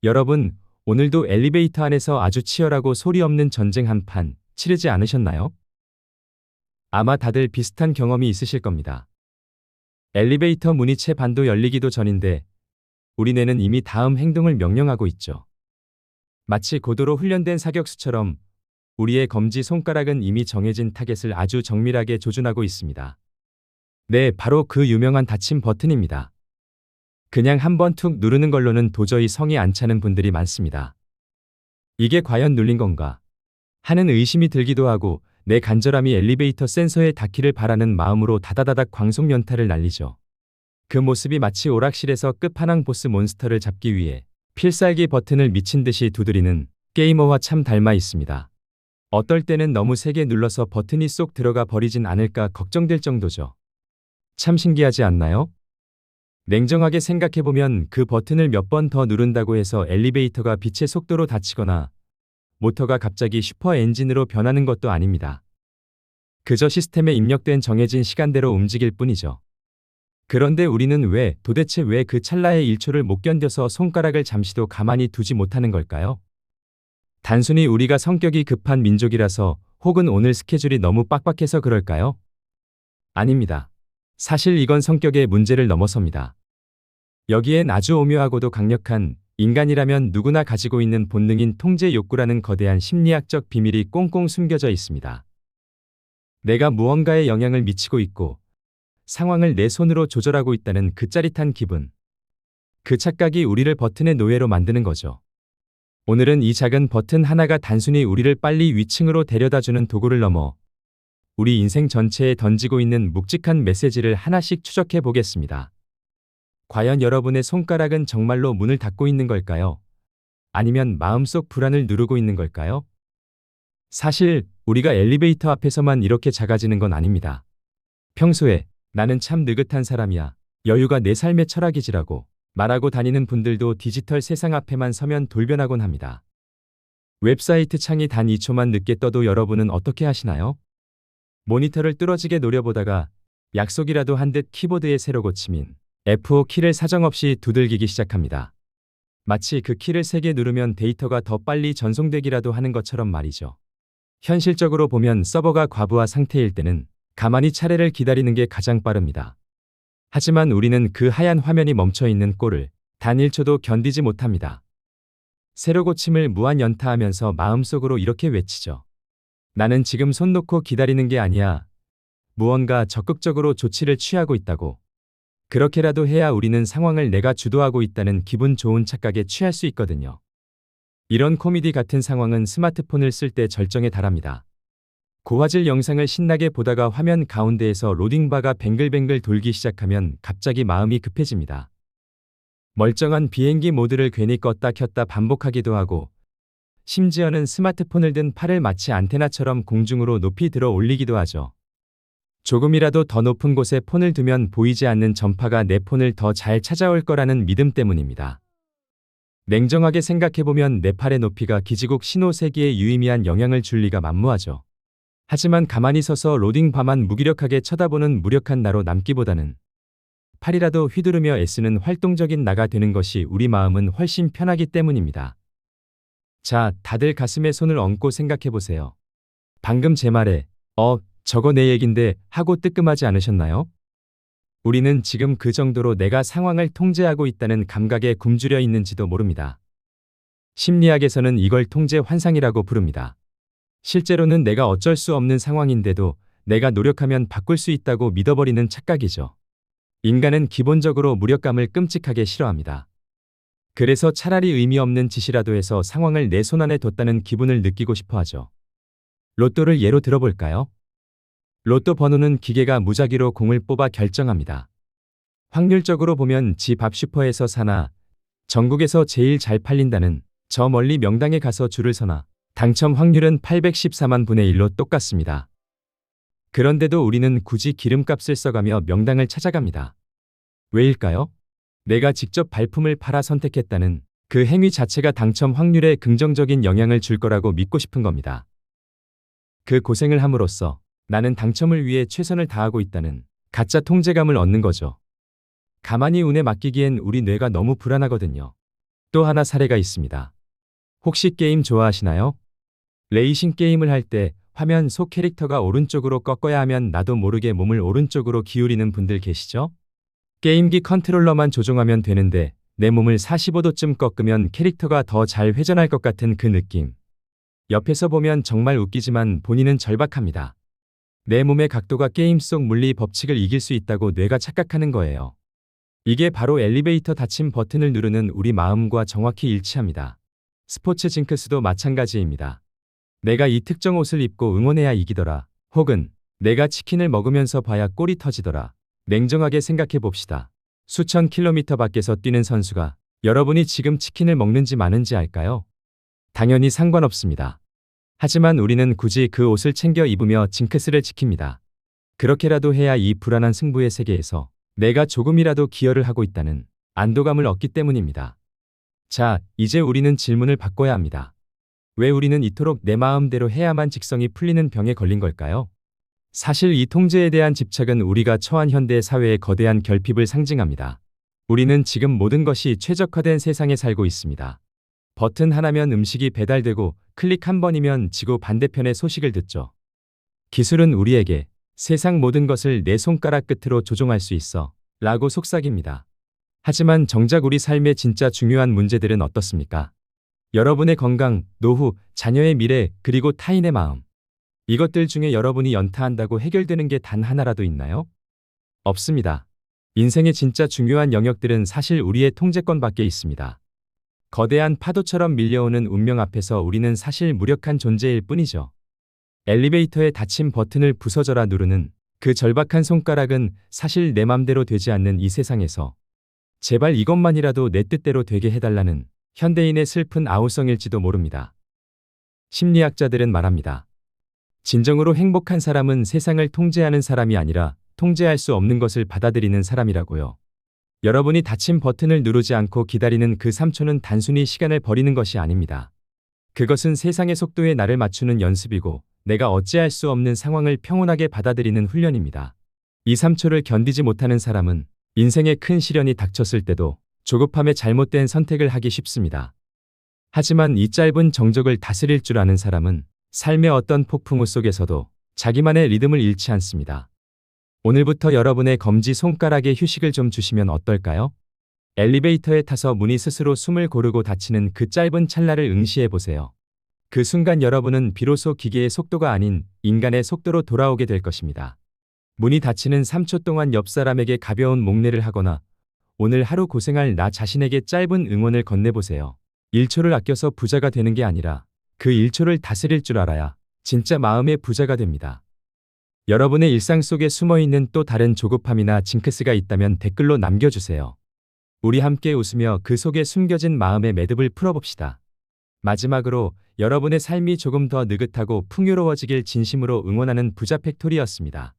여러분, 오늘도 엘리베이터 안에서 아주 치열하고 소리 없는 전쟁 한판 치르지 않으셨나요? 아마 다들 비슷한 경험이 있으실 겁니다. 엘리베이터 문이 채 반도 열리기도 전인데 우리 뇌는 이미 다음 행동을 명령하고 있죠. 마치 고도로 훈련된 사격수처럼 우리의 검지 손가락은 이미 정해진 타겟을 아주 정밀하게 조준하고 있습니다. 네, 바로 그 유명한 닫힘 버튼입니다. 그냥 한번 툭 누르는 걸로는 도저히 성이 안 차는 분들이 많습니다. 이게 과연 눌린 건가 하는 의심이 들기도 하고 내 간절함이 엘리베이터 센서에 닿기를 바라는 마음으로 다다다닥 광속 연타를 날리죠. 그 모습이 마치 오락실에서 끝판왕 보스 몬스터를 잡기 위해 필살기 버튼을 미친 듯이 두드리는 게이머와 참 닮아 있습니다. 어떨 때는 너무 세게 눌러서 버튼이 쏙 들어가 버리진 않을까 걱정될 정도죠. 참 신기하지 않나요? 냉정하게 생각해보면 그 버튼을 몇 번 더 누른다고 해서 엘리베이터가 빛의 속도로 닫히거나 모터가 갑자기 슈퍼 엔진으로 변하는 것도 아닙니다. 그저 시스템에 입력된 정해진 시간대로 움직일 뿐이죠. 그런데 우리는 도대체 왜 그 찰나의 1초를 못 견뎌서 손가락을 잠시도 가만히 두지 못하는 걸까요? 단순히 우리가 성격이 급한 민족이라서 혹은 오늘 스케줄이 너무 빡빡해서 그럴까요? 아닙니다. 사실 이건 성격의 문제를 넘어섭니다. 여기엔 아주 오묘하고도 강력한 인간이라면 누구나 가지고 있는 본능인 통제 욕구라는 거대한 심리학적 비밀이 꽁꽁 숨겨져 있습니다. 내가 무언가에 영향을 미치고 있고 상황을 내 손으로 조절하고 있다는 그 짜릿한 기분. 그 착각이 우리를 버튼의 노예로 만드는 거죠. 오늘은 이 작은 버튼 하나가 단순히 우리를 빨리 위층으로 데려다주는 도구를 넘어 우리 인생 전체에 던지고 있는 묵직한 메시지를 하나씩 추적해 보겠습니다. 과연 여러분의 손가락은 정말로 문을 닫고 있는 걸까요? 아니면 마음속 불안을 누르고 있는 걸까요? 사실 우리가 엘리베이터 앞에서만 이렇게 작아지는 건 아닙니다. 평소에 나는 참 느긋한 사람이야. 여유가 내 삶의 철학이지라고 말하고 다니는 분들도 디지털 세상 앞에만 서면 돌변하곤 합니다. 웹사이트 창이 단 2초만 늦게 떠도 여러분은 어떻게 하시나요? 모니터를 뚫어지게 노려보다가 약속이라도 한 듯 키보드에 새로 고침인 F5 키를 사정없이 두들기기 시작합니다. 마치 그 키를 3개 누르면 데이터가 더 빨리 전송되기라도 하는 것처럼 말이죠. 현실적으로 보면 서버가 과부하 상태일 때는 가만히 차례를 기다리는 게 가장 빠릅니다. 하지만 우리는 그 하얀 화면이 멈춰있는 꼴을 단 1초도 견디지 못합니다. 새로 고침을 무한 연타하면서 마음속으로 이렇게 외치죠. 나는 지금 손 놓고 기다리는 게 아니야. 무언가 적극적으로 조치를 취하고 있다고. 그렇게라도 해야 우리는 상황을 내가 주도하고 있다는 기분 좋은 착각에 취할 수 있거든요. 이런 코미디 같은 상황은 스마트폰을 쓸 때 절정에 달합니다. 고화질 영상을 신나게 보다가 화면 가운데에서 로딩바가 뱅글뱅글 돌기 시작하면 갑자기 마음이 급해집니다. 멀쩡한 비행기 모드를 괜히 껐다 켰다 반복하기도 하고 심지어는 스마트폰을 든 팔을 마치 안테나처럼 공중으로 높이 들어 올리기도 하죠. 조금이라도 더 높은 곳에 폰을 두면 보이지 않는 전파가 내 폰을 더 잘 찾아올 거라는 믿음 때문입니다. 냉정하게 생각해보면 내 팔의 높이가 기지국 신호 세기에 유의미한 영향을 줄 리가 만무하죠. 하지만 가만히 서서 로딩바만 무기력하게 쳐다보는 무력한 나로 남기보다는 팔이라도 휘두르며 애쓰는 활동적인 나가 되는 것이 우리 마음은 훨씬 편하기 때문입니다. 자, 다들 가슴에 손을 얹고 생각해보세요. 방금 제 말에 저거 내 얘긴데 하고 뜨끔하지 않으셨나요? 우리는 지금 그 정도로 내가 상황을 통제하고 있다는 감각에 굶주려 있는지도 모릅니다. 심리학에서는 이걸 통제 환상이라고 부릅니다. 실제로는 내가 어쩔 수 없는 상황인데도 내가 노력하면 바꿀 수 있다고 믿어버리는 착각이죠. 인간은 기본적으로 무력감을 끔찍하게 싫어합니다. 그래서 차라리 의미 없는 짓이라도 해서 상황을 내 손안에 뒀다는 기분을 느끼고 싶어 하죠. 로또를 예로 들어볼까요? 로또 번호는 기계가 무작위로 공을 뽑아 결정합니다. 확률적으로 보면 집 앞 슈퍼에서 사나 전국에서 제일 잘 팔린다는 저 멀리 명당에 가서 줄을 서나 당첨 확률은 814만 분의 1로 똑같습니다. 그런데도 우리는 굳이 기름값을 써가며 명당을 찾아갑니다. 왜일까요? 내가 직접 발품을 팔아 선택했다는 그 행위 자체가 당첨 확률에 긍정적인 영향을 줄 거라고 믿고 싶은 겁니다. 그 고생을 함으로써 나는 당첨을 위해 최선을 다하고 있다는 가짜 통제감을 얻는 거죠. 가만히 운에 맡기기엔 우리 뇌가 너무 불안하거든요. 또 하나 사례가 있습니다. 혹시 게임 좋아하시나요? 레이싱 게임을 할 때 화면 속 캐릭터가 오른쪽으로 꺾어야 하면 나도 모르게 몸을 오른쪽으로 기울이는 분들 계시죠? 게임기 컨트롤러만 조종하면 되는데 내 몸을 45도쯤 꺾으면 캐릭터가 더 잘 회전할 것 같은 그 느낌. 옆에서 보면 정말 웃기지만 본인은 절박합니다. 내 몸의 각도가 게임 속 물리 법칙을 이길 수 있다고 뇌가 착각하는 거예요. 이게 바로 엘리베이터 닫힘 버튼을 누르는 우리 마음과 정확히 일치합니다. 스포츠 징크스도 마찬가지입니다. 내가 이 특정 옷을 입고 응원해야 이기더라. 혹은 내가 치킨을 먹으면서 봐야 골이 터지더라. 냉정하게 생각해 봅시다. 수천 킬로미터 밖에서 뛰는 선수가 여러분이 지금 치킨을 먹는지 마는지 알까요? 당연히 상관없습니다. 하지만 우리는 굳이 그 옷을 챙겨 입으며 징크스를 지킵니다. 그렇게라도 해야 이 불안한 승부의 세계에서 내가 조금이라도 기여를 하고 있다는 안도감을 얻기 때문입니다. 자, 이제 우리는 질문을 바꿔야 합니다. 왜 우리는 이토록 내 마음대로 해야만 직성이 풀리는 병에 걸린 걸까요? 사실 이 통제에 대한 집착은 우리가 처한 현대 사회의 거대한 결핍을 상징합니다. 우리는 지금 모든 것이 최적화된 세상에 살고 있습니다. 버튼 하나면 음식이 배달되고 클릭 한 번이면 지구 반대편의 소식을 듣죠. 기술은 우리에게 세상 모든 것을 내 손가락 끝으로 조종할 수 있어 라고 속삭입니다. 하지만 정작 우리 삶의 진짜 중요한 문제들은 어떻습니까? 여러분의 건강, 노후, 자녀의 미래, 그리고 타인의 마음. 이것들 중에 여러분이 연타한다고 해결되는 게 단 하나라도 있나요? 없습니다. 인생의 진짜 중요한 영역들은 사실 우리의 통제권 밖에 있습니다. 거대한 파도처럼 밀려오는 운명 앞에서 우리는 사실 무력한 존재일 뿐이죠. 엘리베이터의 닫힘 버튼을 부서져라 누르는 그 절박한 손가락은 사실 내 맘대로 되지 않는 이 세상에서 제발 이것만이라도 내 뜻대로 되게 해달라는 현대인의 슬픈 아우성일지도 모릅니다. 심리학자들은 말합니다. 진정으로 행복한 사람은 세상을 통제하는 사람이 아니라 통제할 수 없는 것을 받아들이는 사람이라고요. 여러분이 닫힘 버튼을 누르지 않고 기다리는 그 3초는 단순히 시간을 버리는 것이 아닙니다. 그것은 세상의 속도에 나를 맞추는 연습이고 내가 어찌할 수 없는 상황을 평온하게 받아들이는 훈련입니다. 이 3초를 견디지 못하는 사람은 인생의 큰 시련이 닥쳤을 때도 조급함에 잘못된 선택을 하기 쉽습니다. 하지만 이 짧은 정적을 다스릴 줄 아는 사람은 삶의 어떤 폭풍우 속에서도 자기만의 리듬을 잃지 않습니다. 오늘부터 여러분의 검지 손가락에 휴식을 좀 주시면 어떨까요? 엘리베이터에 타서 문이 스스로 숨을 고르고 닫히는 그 짧은 찰나를 응시해 보세요. 그 순간 여러분은 비로소 기계의 속도가 아닌 인간의 속도로 돌아오게 될 것입니다. 문이 닫히는 3초 동안 옆 사람에게 가벼운 목례를 하거나 오늘 하루 고생할 나 자신에게 짧은 응원을 건네보세요. 1초를 아껴서 부자가 되는 게 아니라 그 1초를 다스릴 줄 알아야 진짜 마음의 부자가 됩니다. 여러분의 일상 속에 숨어있는 또 다른 조급함이나 징크스가 있다면 댓글로 남겨주세요. 우리 함께 웃으며 그 속에 숨겨진 마음의 매듭을 풀어봅시다. 마지막으로 여러분의 삶이 조금 더 느긋하고 풍요로워지길 진심으로 응원하는 부자 팩토리였습니다.